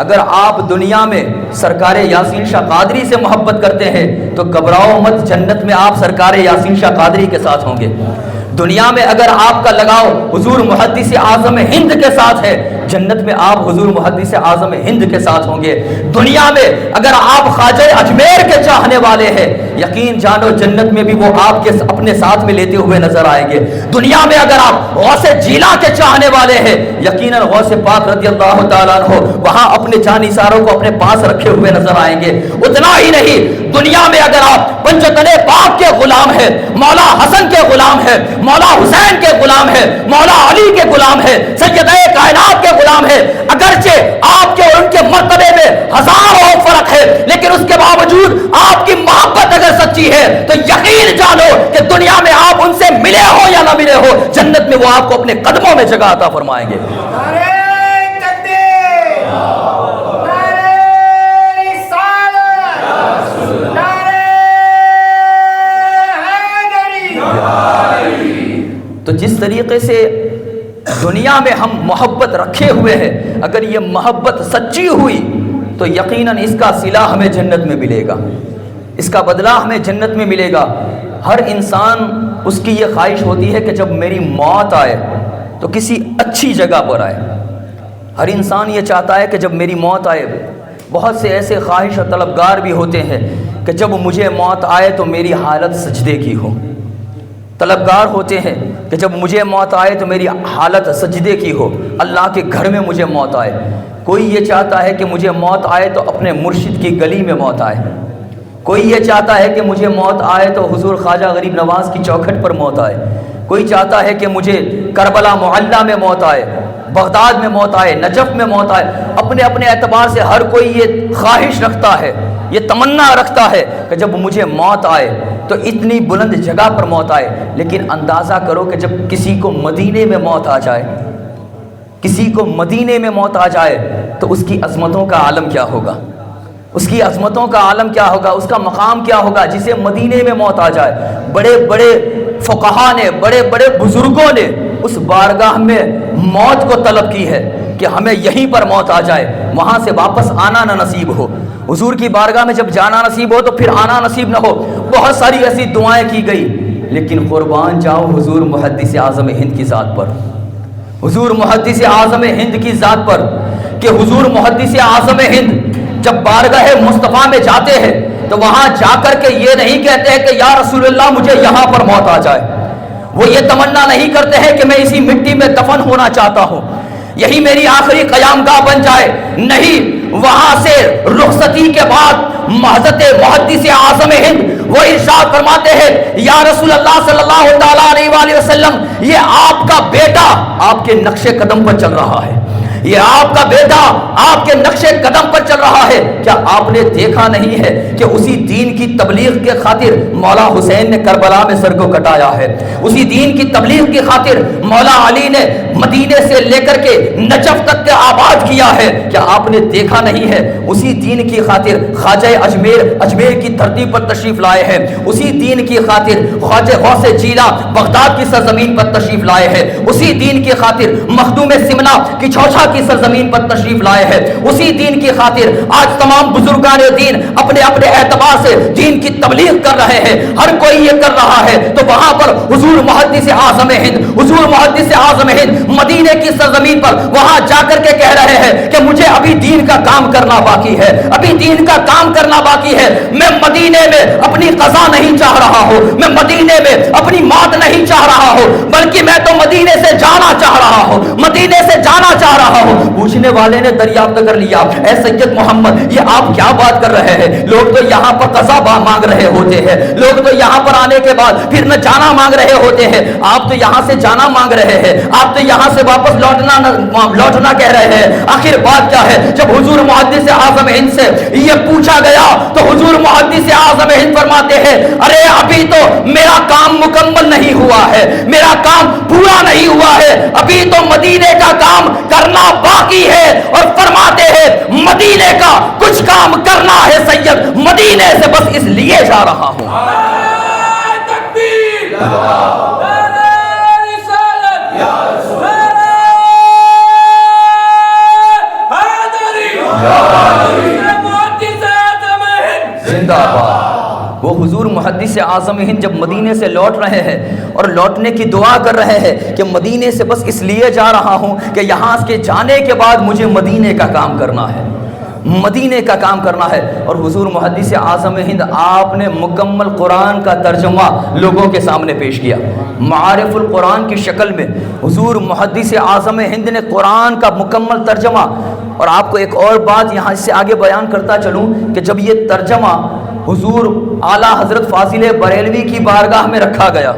اگر آپ دنیا میں سرکار یاسین شاہ قادری سے محبت کرتے ہیں تو گھبراؤ مت، جنت میں آپ سرکار یاسین شاہ قادری کے ساتھ ہوں گے۔ دنیا میں اگر آپ کا لگاؤ حضور محدث اعظم ہند کے ساتھ ہے جنت میں آپ حضور محدث اعظم ہند کے ساتھ ہوں گے۔ دنیا میں اگر آپ خواجہ اجمیر کے چاہنے والے ہیں یقین جانو جنت میں بھی وہ آپ کے اپنے ساتھ میں لیتے ہوئے نظر آئیں گے۔ دنیا میں اگر آپ غوث جیلا کے چاہنے والے ہیں یقیناً غوث پاک رضی اللہ تعالیٰ عنہ وہاں اپنے جانثاروں کو اپنے پاس رکھے ہوئے نظر آئیں گے۔ اتنا ہی نہیں، دنیا میں اگر آپ پنجتن پاک کے غلام ہیں، مولا حسن کے غلام ہیں، مولا حسین کے غلام ہیں، مولا علی کے غلام ہیں، سیدہ کائنات کے غلام ہیں، اگرچہ آپ کے اور ان کے مرتبے میں ہزاروں فرق ہے لیکن اس کے باوجود آپ کی محبت اگر سچی ہے تو یقین جانو کہ دنیا میں آپ ان سے ملے ہو یا نہ ملے ہو جنت میں وہ آپ کو اپنے قدموں میں جگہ عطا فرمائیں گے۔ تو جس طریقے سے دنیا میں ہم محبت رکھے ہوئے ہیں اگر یہ محبت سچی ہوئی تو یقیناً اس کا صلہ ہمیں جنت میں ملے گا، اس کا بدلہ ہمیں جنت میں ملے گا۔ ہر انسان اس کی یہ خواہش ہوتی ہے کہ جب میری موت آئے تو کسی اچھی جگہ پر آئے، ہر انسان یہ چاہتا ہے کہ جب میری موت آئے۔ بہت سے ایسے خواہش اور طلبگار بھی ہوتے ہیں کہ جب مجھے موت آئے تو میری حالت سجدے کی ہو، طلبگار ہوتے ہیں کہ جب مجھے موت آئے تو میری حالت سجدے کی ہو، اللہ کے گھر میں مجھے موت آئے۔ کوئی یہ چاہتا ہے کہ مجھے موت آئے تو اپنے مرشد کی گلی میں موت آئے، کوئی یہ چاہتا ہے کہ مجھے موت آئے تو حضور خواجہ غریب نواز کی چوکھٹ پر موت آئے، کوئی چاہتا ہے کہ مجھے کربلا معلیٰ میں موت آئے، بغداد میں موت آئے، نجف میں موت آئے۔ اپنے اپنے اعتبار سے ہر کوئی یہ خواہش رکھتا ہے، یہ تمنا رکھتا ہے کہ جب مجھے موت آئے تو اتنی بلند جگہ پر موت آئے۔ لیکن اندازہ کرو کہ جب کسی کو مدینے میں موت آ جائے، کسی کو مدینے میں موت آ جائے تو اس کی عظمتوں کا عالم کیا ہوگا، اس کی عظمتوں کا عالم کیا ہوگا، اس کا مقام کیا ہوگا جسے مدینے میں موت آ جائے۔ بڑے بڑے فقہا نے، بڑے بڑے بزرگوں نے اس بارگاہ میں موت کو طلب کی ہے کہ ہمیں یہیں پر موت آ جائے، وہاں سے واپس آنا نہ نصیب ہو۔ حضور کی بارگاہ میں جب جانا نصیب ہو تو پھر آنا نصیب نہ ہو۔ بہت ساری ایسی دعائیں کی گئی لیکن قربان جاؤ حضور محدث اعظم ہند کی ذات پر، حضور محدث اعظم ہند کی ذات پر، کہ حضور محدث اعظم ہند جب بارگاہ مصطفیٰ میں جاتے ہیں تو وہاں جا کر کے یہ نہیں کہتے ہیں کہ یا رسول اللہ مجھے یہاں پر موت آ جائے، وہ یہ تمنا نہیں کرتے ہیں کہ میں اسی مٹی میں دفن ہونا چاہتا ہوں، یہی میری آخری قیام گاہ بن جائے۔ نہیں، وہاں سے رخصتی کے بعد حضرت محدث اعظم ہند وہ ارشاد فرماتے ہیں یا رسول اللہ صلی اللہ تعالی علیہ وآلہ وسلم یہ آپ کا بیٹا آپ کے نقش قدم پر چل رہا ہے، یہ آپ کا بیٹا آپ کے نقش قدم پر چل رہا ہے، کیا آپ نے دیکھا نہیں ہے کہ اسی دین کی تبلیغ کے خاطر مولا حسین نے کربلا میں سر کو کٹایا ہے، اسی دین کی تبلیغ کی خاطر مولا علی نے مدینے سے لے کر کے نجف تک کے آباد کیا ہے، کیا آپ نے دیکھا نہیں ہے اسی دین کی خاطر خواجہ اجمیر کی دھرتی پر تشریف لائے ہیں، اسی دین کی خاطر خواجہ غوث جیلہ بغداد کی سرزمین پر تشریف لائے ہیں، اسی دین کی خاطر مخدوم سمنا کی چھوچھا کی سرزمین پر تشریف لائے ہیں، اسی دین کی خاطر آج تمام بزرگان دین اپنے اپنے اعتبار سے دین کی تبلیغ کر رہے ہیں، ہر کوئی یہ کر رہا ہے، تو وہاں پر حضور محدث اعظم ہند، حضور محدث اعظم ہند مدینے کی سرزمین پر وہاں جا کر کے کہہ رہے ہیں کہ مجھے ابھی دین کا کام کرنا باقی ہے، ابھی دین کا کام کرنا باقی ہے، میں مدینے میں اپنی قضا نہیں چاہ رہا ہوں، میں مدینے میں اپنی موت نہیں چاہ رہا ہوں، بلکہ میں تو مدینے سے جانا چاہ رہا ہوں، مدینے سے جانا چاہ رہا ہوں۔ پوچھنے والے نے دریافت کر لیا اے سید محمد یہ آپ کیا بات کر رہے ہیں، لوگ تو یہاں پر قضا مانگ رہے ہوتے ہیں، لوگ تو یہاں پر آنے کے بعد پھر نہ جانا مانگ رہے ہوتے ہیں، آپ تو یہاں سے جانا مانگ رہے ہیں، آپ تو یہاں سے واپس لوٹنا کہہ رہے ہیں، آخر بات کیا ہے؟ جب حضور محدث اعظم ہند سے یہ پوچھا گیا تو حضور محدث اعظم ہند فرماتے ہیں ارے ابھی تو میرا کام مکمل نہیں ہوا ہے، میرا کام پورا نہیں ہوا ہے، ابھی تو مدینے کا کام کرنا باقی ہے، اور فرماتے ہیں مدینے کا کچھ کام کرنا ہے سید، مدینے سے بس اس لیے جا رہا ہوں۔ زندہ باد۔ وہ حضور محدث اعظم ہند جب مدینے سے لوٹ رہے ہیں اور لوٹنے کی دعا کر رہے ہیں کہ مدینے سے بس اس لیے جا رہا ہوں کہ یہاں کے جانے کے بعد مجھے مدینے کا کام کرنا ہے، مدینے کا کام کرنا ہے، اور حضور محدث اعظم ہند آپ نے مکمل قرآن کا ترجمہ لوگوں کے سامنے پیش کیا، معارف القرآن کی شکل میں حضور محدث اعظم ہند نے قرآن کا مکمل ترجمہ۔ اور آپ کو ایک اور بات یہاں اس سے آگے بیان کرتا چلوں کہ جب یہ ترجمہ حضور اعلیٰ حضرت فاضل بریلوی کی بارگاہ میں رکھا گیا،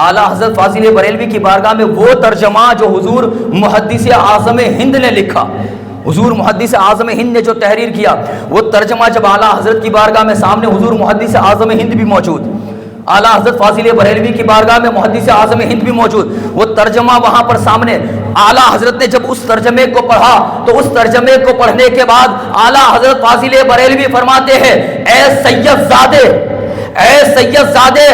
اعلیٰ حضرت فاضل بریلوی کی بارگاہ میں وہ ترجمہ جو حضور محدث اعظم ہند نے لکھا، حضور محدث اعظم ہند نے جو تحریر کیا، وہ ترجمہ جب اعلیٰ حضرت کی بارگاہ میں سامنے حضور محدث اعظم ہند بھی موجود، اعلیٰ حضرت فاضل بریلوی کی بارگاہ میں محدث اعظم ہند بھی موجود، وہ ترجمہ وہاں پر سامنے، اعلیٰ حضرت نے جب اس ترجمے کو پڑھا تو اس ترجمے کو پڑھنے کے بعد اعلیٰ حضرت فاضل بریلوی فرماتے ہیں اے سید زادے، اے سید زادے،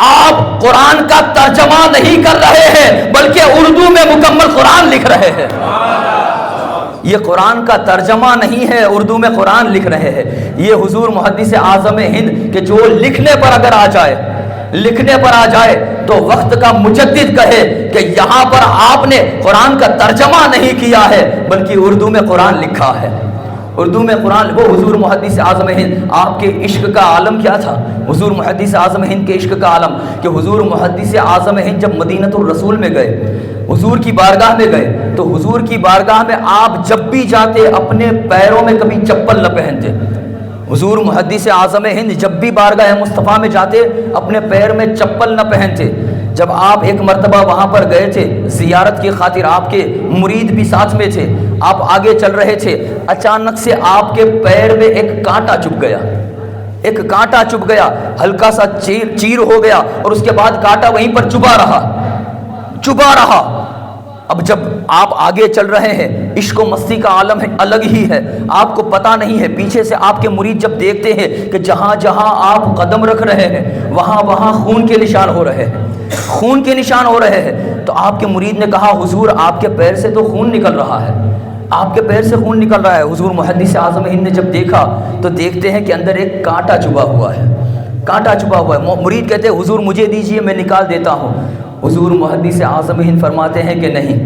آپ قرآن کا ترجمہ نہیں کر رہے ہیں بلکہ اردو میں مکمل قرآن لکھ رہے ہیں۔ یہ قرآن کا ترجمہ نہیں ہے، اردو میں قرآن لکھ رہے ہیں۔ یہ حضور محدث اعظم ہند کہ جو لکھنے پر اگر آ جائے، لکھنے پر آ جائے تو وقت کا مجدد کہے کہ یہاں پر آپ نے قرآن کا ترجمہ نہیں کیا ہے بلکہ اردو میں قرآن لکھا ہے، اردو میں قرآن۔ وہ حضور محدث اعظم ہند آپ کے عشق کا عالم کیا تھا؟ حضور محدث اعظم ہند کے عشق کا عالم کہ حضور محدث اعظم ہند جب مدینۃ الرسول میں گئے، حضور کی بارگاہ میں گئے، تو حضور کی بارگاہ میں آپ جب بھی جاتے اپنے پیروں میں کبھی چپل نہ پہنتے۔ حضور محدث اعظم ہند جب بھی بارگاہ مصطفیٰ میں جاتے اپنے پیر میں چپل نہ پہنتے۔ جب آپ ایک مرتبہ وہاں پر گئے تھے زیارت کی خاطر، آپ کے مرید بھی ساتھ میں تھے، آپ آگے چل رہے تھے، اچانک سے آپ کے پیر میں ایک کانٹا چبھ گیا، ایک کانٹا چبھ گیا، ہلکا سا چیر ہو گیا، اور اس کے بعد کانٹا وہیں پر چبھا رہا۔ اب جب آپ آگے چل رہے ہیں، عشق و مستی کا عالم ہے الگ ہی ہے، آپ کو پتہ نہیں ہے، پیچھے سے آپ کے مرید جب دیکھتے ہیں کہ جہاں جہاں آپ قدم رکھ رہے ہیں وہاں وہاں خون کے نشان ہو رہے ہیں، خون کے نشان ہو رہے ہیں، تو آپ کے مرید نے کہا حضور آپ کے پیر سے تو خون نکل رہا ہے، آپ کے پیر سے خون نکل رہا ہے۔ حضور محدث اعظم ہند نے جب دیکھا تو دیکھتے ہیں کہ اندر ایک کانٹا چبھا ہوا ہے، کانٹا چبھا ہوا ہے۔ مرید کہتے ہیں حضور مجھے دیجئے میں نکال دیتا ہوں۔ حضور محدث اعظم ہند فرماتے ہیں کہ نہیں،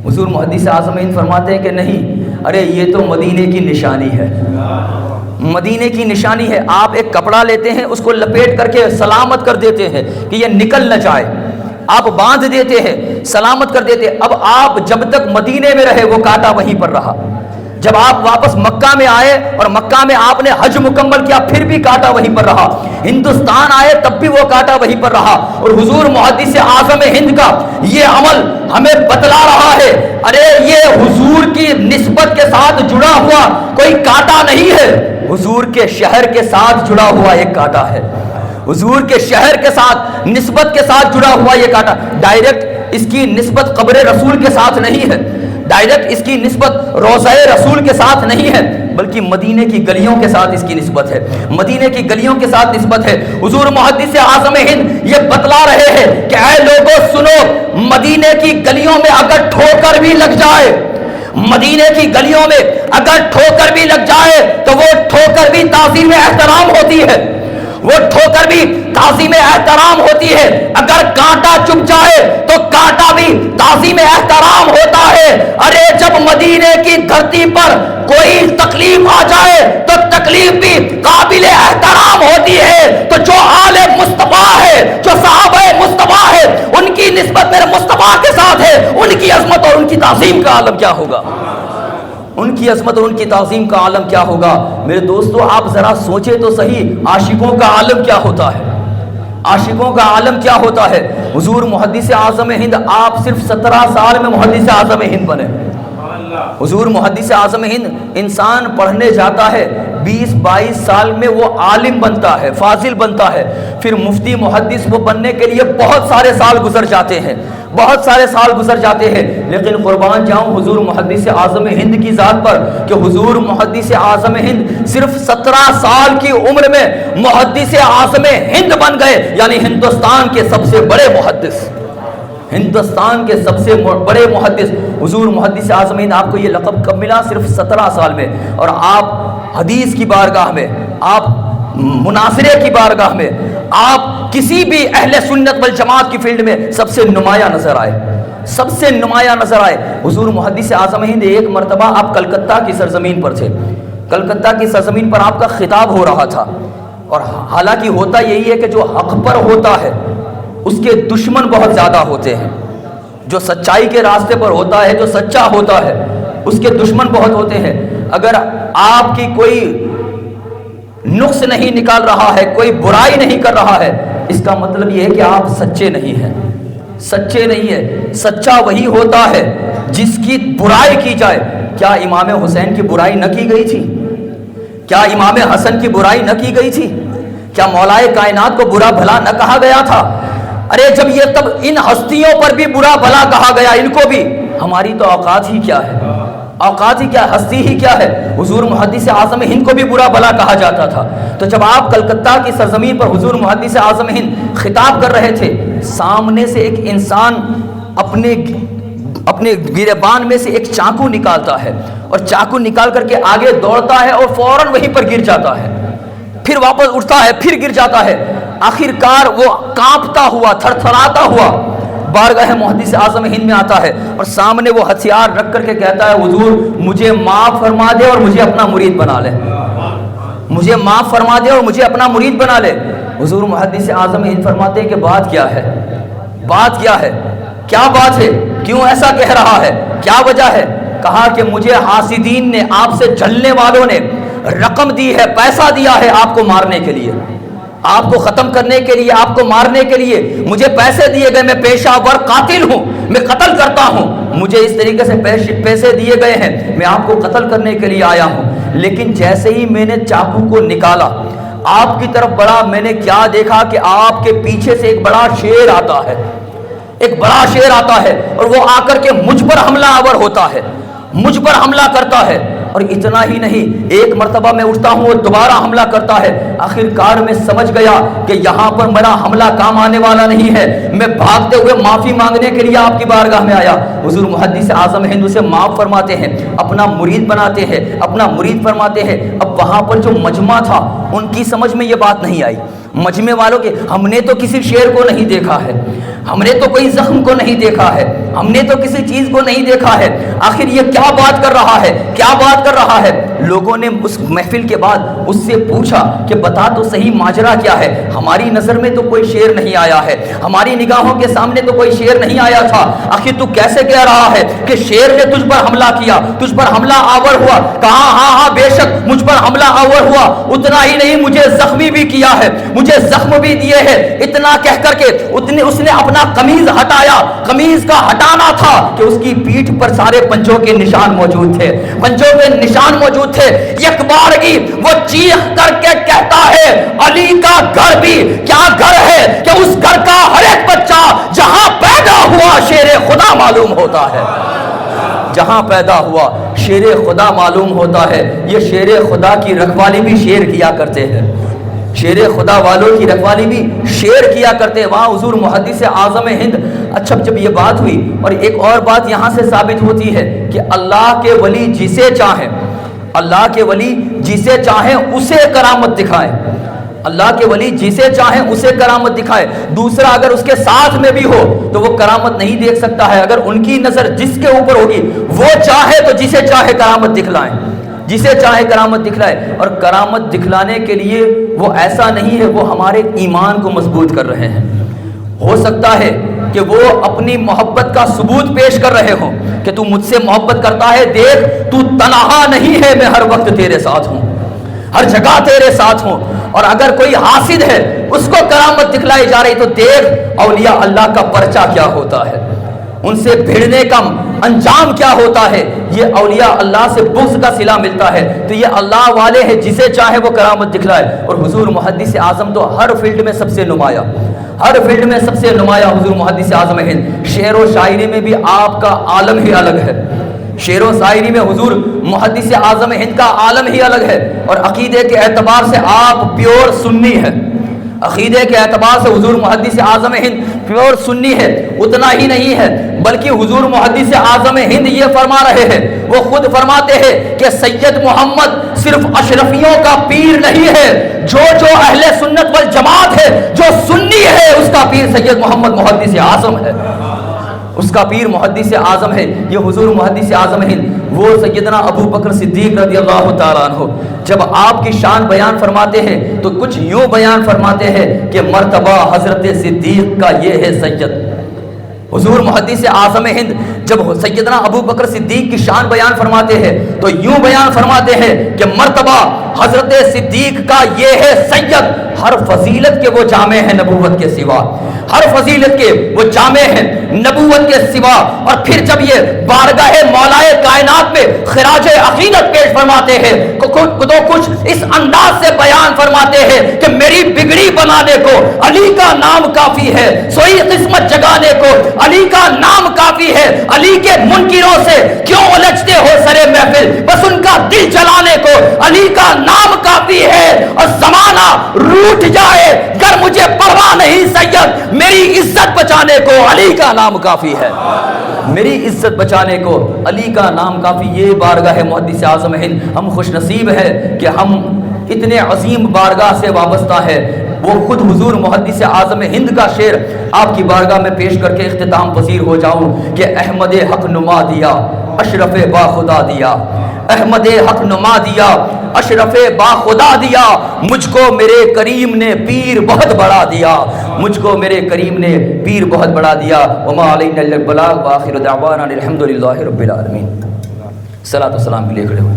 حضور محدث اعظم ہند فرماتے ہیں کہ نہیں، ارے یہ تو مدینے کی نشانی ہے، مدینے کی نشانی ہے۔ آپ ایک کپڑا لیتے ہیں، اس کو لپیٹ کر کے سلامت کر دیتے ہیں کہ یہ نکل نہ جائے، آپ باندھ دیتے ہیں، سلامت کر دیتے ہیں۔ اب آپ جب تک مدینے میں رہے وہ کانٹا وہیں پر رہا، جب آپ واپس مکہ میں آئے اور مکہ میں آپ نے حج مکمل کیا پھر بھی کانٹا وہیں پر رہا، ہندوستان آئے تب بھی وہ کانٹا وہیں پر رہا، اور حضور محدث اعظم ہند کا یہ عمل ہمیں بتلا رہا ہے ارے یہ حضور کی نسبت کے ساتھ جڑا ہوا کوئی کانٹا نہیں ہے، حضور کے شہر کے ساتھ جڑا ہوا ایک کانٹا ہے، حضور کے شہر کے ساتھ نسبت کے ساتھ جڑا ہوا یہ کانٹا، ڈائریکٹ اس کی نسبت قبر رسول کے ساتھ نہیں ہے، ڈائریکٹ اس کی نسبت روضہ رسول کے ساتھ نہیں ہے، بلکہ مدینے کی گلیوں کے ساتھ اس کی نسبت ہے، مدینے کی گلیوں کے ساتھ نسبت ہے۔ حضور محدث اعظم ہند یہ بتلا رہے ہیں کہ اے لوگوں سنو، مدینے کی گلیوں میں اگر ٹھوکر بھی لگ جائے، مدینے کی گلیوں میں اگر ٹھوکر بھی لگ جائے تو وہ ٹھوکر بھی تعظیم احترام ہوتی ہے، وہ ٹھوکر بھی تعظیم احترام ہوتی ہے، اگر کانٹا چپ جائے تو کانٹا بھی تعظیم احترام ہوتا ہے۔ ارے جب مدینے کی دھرتی پر کوئی تکلیف آ جائے تو تکلیف بھی قابل احترام ہوتی ہے، تو جو آل مصطفیٰ ہے، جو صحابہ مصطفیٰ ہے، ان کی نسبت میرے مصطفیٰ کے ساتھ ہے، ان کی عظمت اور ان کی تعظیم کا عالم کیا ہوگا، ان کی عظمت اور ان کی تعظیم کا عالم کیا ہوگا۔ میرے دوستو آپ ذرا سوچے تو صحیح، عاشقوں کا عالم کیا ہوتا ہے، عاشقوں کا عالم کیا ہوتا ہے۔ حضور محدث اعظم ہند آپ صرف 17 سال میں محدث اعظم ہند بنے۔ حضور محدث اعظم ہند انسان پڑھنے جاتا ہے 20-22 سال میں وہ عالم بنتا ہے، فاضل بنتا ہے، پھر مفتی محدث وہ بننے کے لیے بہت سارے سال گزر جاتے ہیں، بہت سارے سال گزر جاتے ہیں، لیکن قربان جاؤں حضور محدث اعظم ہند کی ذات پر کہ حضور محدث اعظم ہند صرف 17 سال کی عمر میں محدث اعظم ہند بن گئے، یعنی ہندوستان کے سب سے بڑے محدث، ہندوستان کے سب سے بڑے محدث۔ حضور محدث اعظم ہند آپ کو یہ لقب کب ملا؟ صرف 17 سال میں، اور آپ حدیث کی بارگاہ میں، آپ مناظرے کی بارگاہ میں، آپ کسی بھی اہل سنت والجماعت کی فیلڈ میں سب سے نمایاں نظر آئے، سب سے نمایاں نظر آئے۔ حضور محدث اعظم ہند ایک مرتبہ آپ کلکتہ کی سرزمین پر تھے، کلکتہ کی سرزمین پر آپ کا خطاب ہو رہا تھا، اور حالانکہ ہوتا یہی ہے کہ جو حق پر ہوتا ہے اس کے دشمن بہت زیادہ ہوتے ہیں، جو سچائی کے راستے پر ہوتا ہے، جو سچا ہوتا ہے اس کے دشمن بہت ہوتے ہیں۔ اگر آپ کی کوئی نقص نہیں نکال رہا ہے، کوئی برائی نہیں کر رہا ہے، اس کا مطلب یہ ہے کہ آپ سچے نہیں ہیں، سچے نہیں ہیں۔ سچا وہی ہوتا ہے جس کی برائی کی جائے۔ کیا امام حسین کی برائی نہ کی گئی تھی؟ کیا امام حسن کی برائی نہ کی گئی تھی؟ کیا مولائے کائنات کو برا بھلا نہ کہا گیا تھا؟ ارے جب یہ تب ان ہستیوں پر بھی برا بھلا کہا گیا، ان کو بھی، ہماری تو اوقات ہی کیا ہے، اوقات ہی کیا، ہستی ہی کیا ہے۔ حضور محدث اعظم ہند کو بھی برا بھلا کہا جاتا تھا۔ تو جب آپ کلکتہ کی سرزمین پر حضور محدث اعظم ہند خطاب کر رہے تھے، سامنے سے ایک انسان اپنے گریبان میں سے ایک چاقو نکالتا ہے، اور چاقو نکال کر کے آگے دوڑتا ہے اور فوراً وہیں پر گر جاتا ہے، پھر واپس اٹھتا ہے، پھر گر جاتا ہے، آخر کار وہ کانپتا ہوا، تھر تھراتا ہوا بارگاہ محدث اعظم ہند میں آتا ہے، اور سامنے وہ ہتھیار رکھ کر کے کہتا ہے حضور مجھے معاف فرما دے اور مجھے اپنا مرید بنا لے، مجھے معاف فرما دے اور مجھے اپنا مرید بنا لے۔ حضور محدث اعظم ہند فرماتے ہیں کہ بات کیا ہے، بات کیا ہے، کیا بات ہے، کیوں ایسا کہہ رہا ہے، کیا وجہ ہے؟ کہا کہ مجھے حاسدین نے، آپ سے جلنے والوں نے رقم دی ہے، پیسہ دیا ہے آپ کو مارنے کے لیے، آپ کو ختم کرنے کے لیے، آپ کو مارنے کے لیے مجھے پیسے دیے گئے، میں پیشہ ور قاتل ہوں، میں قتل کرتا ہوں، مجھے اس طریقے سے پیسے دیے گئے ہیں، میں آپ کو قتل کرنے کے لیے آیا ہوں۔ لیکن جیسے ہی میں نے چاقو کو نکالا آپ کی طرف بڑھا، میں نے کیا دیکھا کہ آپ کے پیچھے سے ایک بڑا شیر آتا ہے، ایک بڑا شیر آتا ہے، اور وہ آ کر کے مجھ پر حملہ آور ہوتا ہے، مجھ پر حملہ کرتا ہے، اور اتنا ہی نہیں، ایک مرتبہ میں اٹھتا ہوں وہ دوبارہ حملہ کرتا ہے۔ آخر کار میں سمجھ گیا کہ یہاں پر میرا حملہ کام آنے والا نہیں ہے، میں بھاگتے ہوئے معافی مانگنے کے لیے آپ کی بارگاہ میں آیا۔ حضور محدث اعظم ہند اسے معاف فرماتے ہیں، اپنا مرید بناتے ہیں، اپنا مرید فرماتے ہیں۔ اب وہاں پر جو مجمع تھا ان کی سمجھ میں یہ بات نہیں آئی، مجمع والوں کے، ہم نے تو کسی شیر کو نہیں دیکھا ہے، ہم نے تو کوئی زخم کو نہیں دیکھا ہے، ہم نے تو کسی چیز کو نہیں دیکھا ہے، آخر یہ کیا بات کر رہا ہے، کیا بات کر رہا ہے؟ لوگوں نے اس محفل کے بعد اس سے پوچھا کہ بتا تو صحیح ماجرا کیا ہے، ہماری نظر میں تو کوئی شیر نہیں آیا ہے، ہماری نگاہوں کے سامنے تو کوئی شیر نہیں آیا تھا، آخر تو کیسے کہہ رہا ہے کہ شیر نے تجھ پر حملہ کیا، تجھ پر حملہ آور ہوا؟ کہا ہاں بے شک مجھ پر حملہ آور ہوا، اتنا ہی نہیں مجھے زخمی بھی کیا ہے، مجھے زخم بھی دیے ہیں۔ اتنا کہہ کر کے اس نے اپنا قمیض ہٹایا، قمیض کا ہٹانا تھا کہ اس کی پیٹھ پر سارے پنجوں کے نشان موجود تھے، پنجوں کے نشان موجود تھے۔ یک بارگی وہ چیخ کر کے کہتا ہے علی کا گھر بھی کیا گھر ہے کہ اس گھر کا ہر ایک بچہ جہاں پیدا ہوا شیر خدا معلوم ہوتا ہے، جہاں پیدا ہوا شیر خدا معلوم ہوتا ہے۔ یہ شیر خدا کی رکھوالی بھی شیر کیا کرتے ہیں، شیر خدا والوں کی رکھوالی بھی شیر کیا کرتے ہیں۔ وہاں حضور محدث اعظم ہند، اچھا جب یہ بات ہوئی، اور ایک اور بات یہاں سے ثابت ہوتی ہے کہ اللہ کے ولی جسے چاہیں، اللہ کے ولی جسے چاہیں اسے کرامت دکھائیں، اللہ کے ولی جسے چاہیں اسے کرامت دکھائے۔ دوسرا اگر اس کے ساتھ میں بھی ہو تو وہ کرامت نہیں دیکھ سکتا ہے، اگر ان کی نظر جس کے اوپر ہوگی وہ چاہے تو جسے چاہے کرامت دکھلائیں، جسے چاہے کرامت دکھلائے۔ اور کرامت دکھلانے کے لیے وہ ایسا نہیں ہے وہ ہمارے ایمان کو مضبوط کر رہے ہیں، ہو سکتا ہے کہ وہ اپنی محبت کا ثبوت پیش کر رہے ہوں کہ تو مجھ سے محبت کرتا ہے، دیکھ تو تنہا نہیں ہے، میں ہر وقت تیرے ساتھ ہوں، ہر جگہ تیرے ساتھ ہوں۔ اور اگر کوئی حاسد ہے اس کو کرامت دکھلائی جا رہی تو دیکھ اولیاء اللہ کا پرچہ کیا ہوتا ہے، ان سے بھیڑنے کا انجام کیا ہوتا ہے، یہ اولیاء اللہ سے بغض کا صلہ ملتا ہے۔ تو یہ اللہ والے ہیں، جسے چاہے وہ کرامت دکھلائے۔ اور حضور محدث اعظم تو ہر فیلڈ میں سب سے نمایاں، ہر فیلڈ میں سب سے نمایاں حضور محدث اعظم ہند۔ شعر و شاعری میں بھی آپ کا عالم ہی الگ ہے، شعر و شاعری میں حضور محدث اعظم ہند کا عالم ہی الگ ہے۔ اور عقیدے کے اعتبار سے آپ پیور سنی ہے، عقیدے کے اعتبار سے حضور محدث اعظم ہند پیور سنی ہے۔ اتنا ہی نہیں ہے بلکہ حضور محدث اعظم ہند یہ فرما رہے ہیں، وہ خود فرماتے ہیں کہ سید محمد صرف اشرفیوں کا پیر نہیں ہے، جو اہل سنت والجماعت ہے، جو سنی ہے، اس کا پیر سید محمد محدث اعظم ہے، اس کا پیر محدث اعظم ہے۔ یہ حضور محدث اعظم ہند وہ سیدنا ابو بکر صدیق رضی اللہ تعالیٰ عنہ جب آپ کی شان بیان فرماتے ہیں تو کچھ یوں بیان فرماتے ہیں کہ مرتبہ حضرت صدیق کا یہ ہے سید۔ حضور محدث اعظم ہند جب سیدنا ابو بکر صدیق کی شان بیان فرماتے ہیں تو یوں بیان فرماتے ہیں کہ مرتبہ حضرت صدیق کا یہ ہے سید، ہر فضیلت کے وہ جامع ہیں نبوت کے سوا، ہر فضیلت کے وہ جامع ہیں نبوت کے سوا۔ اور پھر جب یہ بارگاہ مولائے کائنات میں خراج عقیدت پیش فرماتے ہیں تو کچھ اس انداز سے بیان فرماتے ہیں کہ میری بگڑی بنانے کو علی کا نام کافی ہے، سوئی قسمت جگانے کو علی کا نام کافی ہے، علی کے منکروں سے کیوں الجھتے ہو سرے محفل، بس ان کا دل جلانے کو علی کا نام کافی ہے۔ اور زمانہ روٹ جائے گر مجھے پرواہ نہیں سید، میری عزت بچانے کو علی کا نام کافی ہے، میری عزت بچانے کو علی کا نام کافی۔ یہ بارگاہ محدث اعظم ہند، ہم خوش نصیب ہے کہ ہم اتنے عظیم بارگاہ سے وابستہ ہے۔ وہ خود حضور محدث اعظم ہند کا شعر آپ کی بارگاہ میں پیش کر کے اختتام پذیر ہو جاؤں کہ احمد حق نما دیا اشرف با خدا دیا، احمد حق نما دیا اشرف با خدا دیا، مجھ کو میرے کریم نے پیر بہت بڑا دیا، مجھ کو میرے کریم نے پیر بہت بڑا دیا۔ وما علینا الا البلاغ وآخر دعوانا الحمد للہ رب العالمین۔ صلاۃ و سلام کے لیے کھڑے ہوئے۔